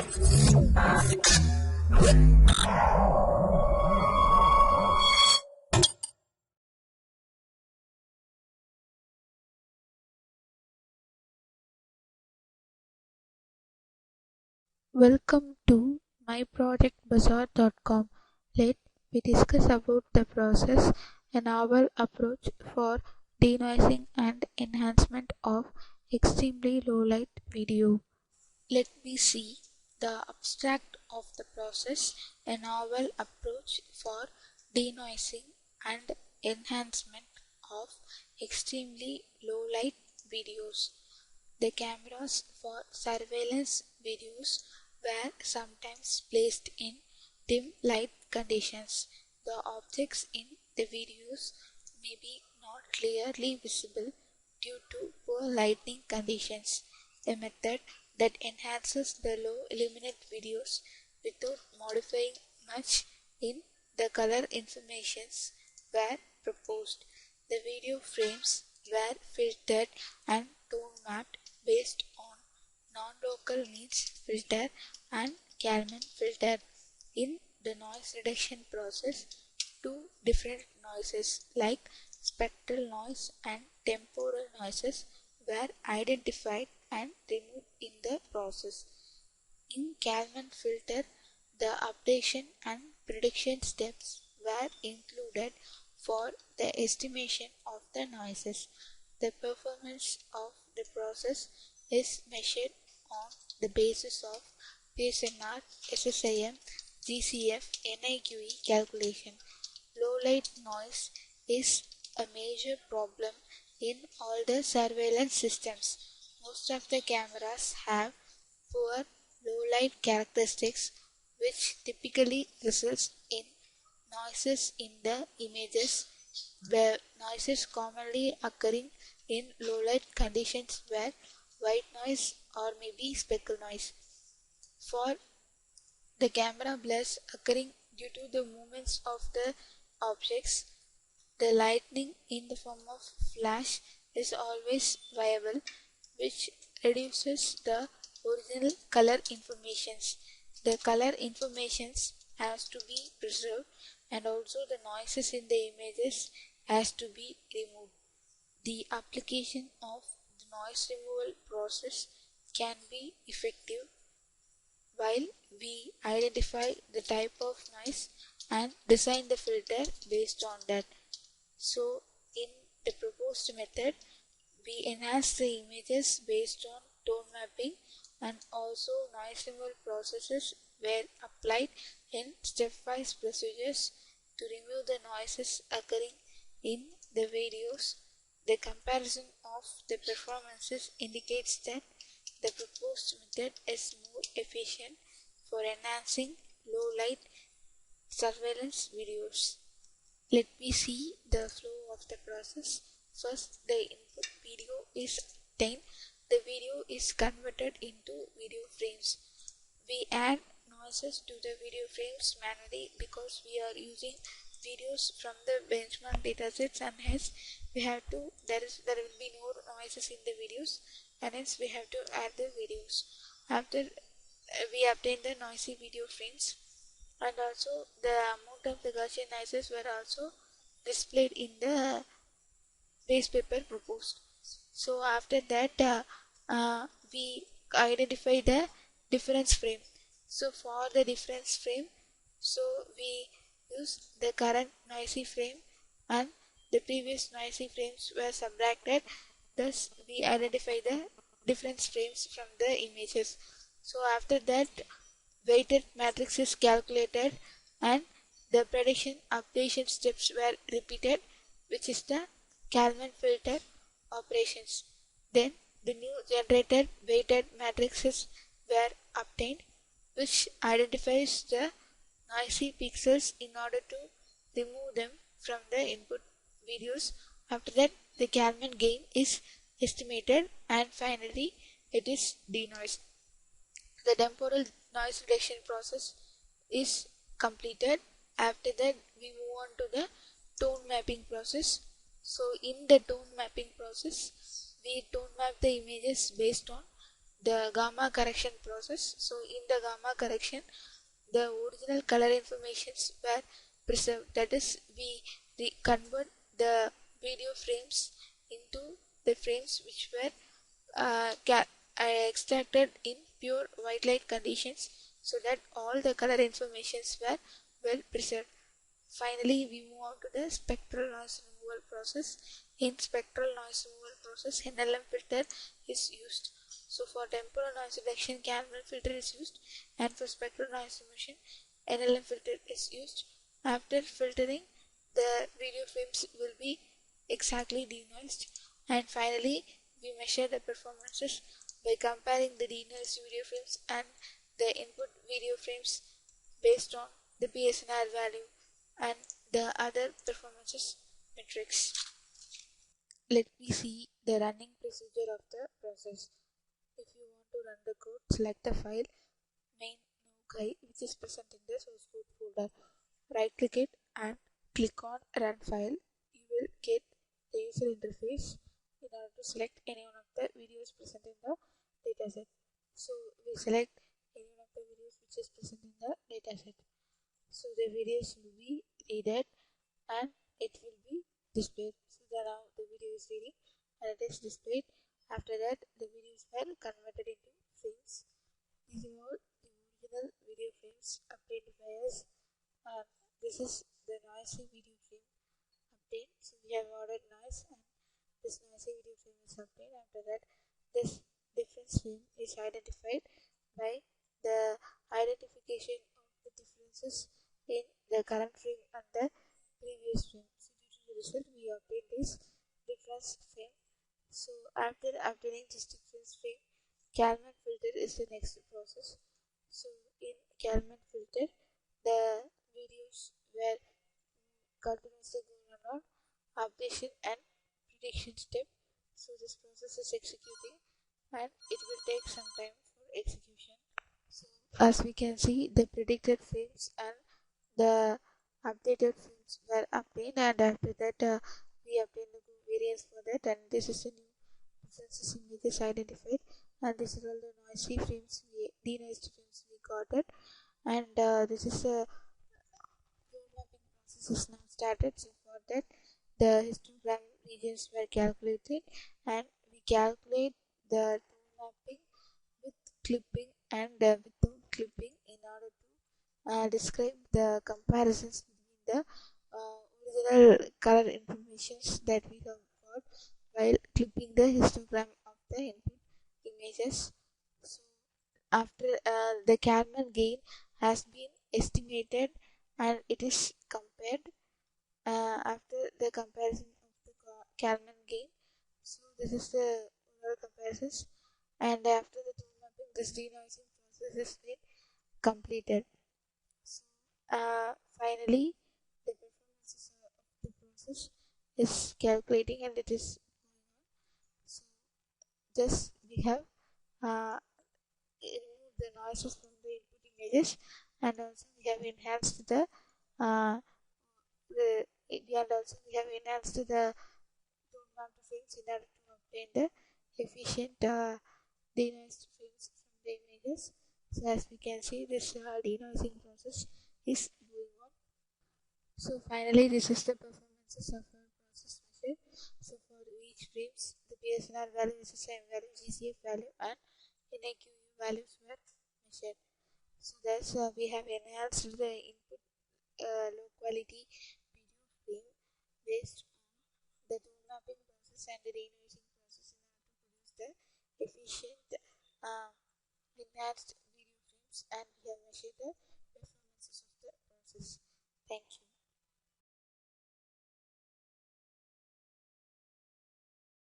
Welcome to MyProjectBazaar.com. Let me discuss about the process, a novel approach for denoising and enhancement of extremely low light video. Let me see the abstract of the process, a novel approach for denoising and enhancement of extremely low light videos. The cameras for surveillance videos were sometimes placed in dim light conditions. The objects in the videos may be not clearly visible due to poor lighting conditions, a method that enhances the low illuminate videos without modifying much in the color informations were proposed. The video frames were filtered and tone mapped based on non-local needs filter and Kalman filter. In the noise reduction process, two different noises like spectral noise and temporal noises were identified and removed in the process. In Kalman filter, the updation and prediction steps were included for the estimation of the noises. The performance of the process is measured on the basis of PSNR, SSIM, GCF, NIQE calculation. Low light noise is a major problem in all the surveillance systems. Most of the cameras have poor low light characteristics, which typically results in noises in the images, where noises commonly occurring in low light conditions were white noise or maybe speckle noise. For the camera blurs occurring due to the movements of the objects, the lightning in the form of flash is always viable, which reduces the original color informations. The color informations has to be preserved, and also the noises in the images has to be removed. The application of the noise removal process can be effective while we identify the type of noise and design the filter based on that. So in the proposed method, we enhance the images based on tone mapping, and also noise removal processes were applied in stepwise procedures to remove the noises occurring in the videos. The comparison of the performances indicates that the proposed method is more efficient for enhancing low light surveillance videos. Let me see the flow of the process. First, the input video is obtained. The video is converted into video frames. We add noises to the video frames manually because we are using videos from the benchmark datasets, and hence we have to there will be no noises in the videos, and hence we have to add the videos. After we obtain the noisy video frames, and also the amount of the Gaussian noises were also displayed in the base paper proposed. So after that we identify the difference frame. So for the difference frame, so we use the current noisy frame and the previous noisy frames were subtracted, thus we identify the difference frames from the images. So after that, weighted matrix is calculated and the prediction updation steps were repeated, which is the Kalman filter operations. Then the new generated weighted matrices were obtained, which identifies the noisy pixels in order to remove them from the input videos. After that, the Kalman gain is estimated, and finally it is denoised. The temporal noise reduction process is completed. After that, we move on to the tone mapping process. So in the tone mapping process, we tone map the images based on the gamma correction process. So in the gamma correction, the original color informations were preserved. That is, we convert the video frames into the frames which were extracted in pure white light conditions, so that all the color informations were well preserved. Finally, we move on to the spectral noise removal process. In spectral noise removal process, NLM filter is used. So for temporal noise reduction, Kalman filter is used, and for spectral noise removal, NLM filter is used. After filtering, the video frames will be exactly denoised, and finally we measure the performances by comparing the denoised video frames and the input video frames based on the PSNR value and the other performances metrics. Let me see the running procedure of the process. If you want to run the code, select the file main no which is present in the source code folder. Right click it and click on run file. You will get the user interface in order to select any one of the videos present in the dataset. So we select any one of the videos which is present in the dataset. So the videos will be read and it will be displayed. So now the video is reading and it is displayed. After that, the videos were converted into frames. These are all the original video frames obtained by us. This is the noisy video frame obtained. So we have ordered noise and this noisy video frame is obtained. After that, this difference frame is identified by the identification of the differences in the current frame and the previous frame. So due to the result, we obtain this difference frame. So after obtaining this difference frame, Kalman filter is the next process. So in Kalman filter, the videos were continuously going on updation and prediction step. So this process is executing and it will take some time for execution. So as we can see, the predicted frames and the updated frames were obtained, and after that we obtained the variance for that, and this is the new differences images identified, and this is all the noisy frames, denoised frames we got it, and this is the mapping process is now started. So for that, the histogram regions were calculated, and we calculate the tone mapping with clipping and without clipping in order to describe the comparisons between the original color informations that we have got while clipping the histogram of the input images. So after the Kalman gain has been estimated and it is compared after the comparison of the Kalman gain. So this is the overall comparisons, and after the tone mapping, this denoising process is been completed. So finally, the performances of the process is calculating and it is going on. So just we have removed the noises from the input images, and also we have enhanced the uh, we have enhanced the tone mapped frames in order to obtain the efficient denoised frames from the images. So as we can see, this denoising process is going on. So finally, this is the performances of our process measured. So for each frames, the PSNR value, SSIM value, GCF value, and NAQU values were measured. So thus we have enhanced the input low quality video frame based on the tone mapping process and the denoising process in order to produce the efficient enhanced video frames, and we have measured the performances of the process. Thank you.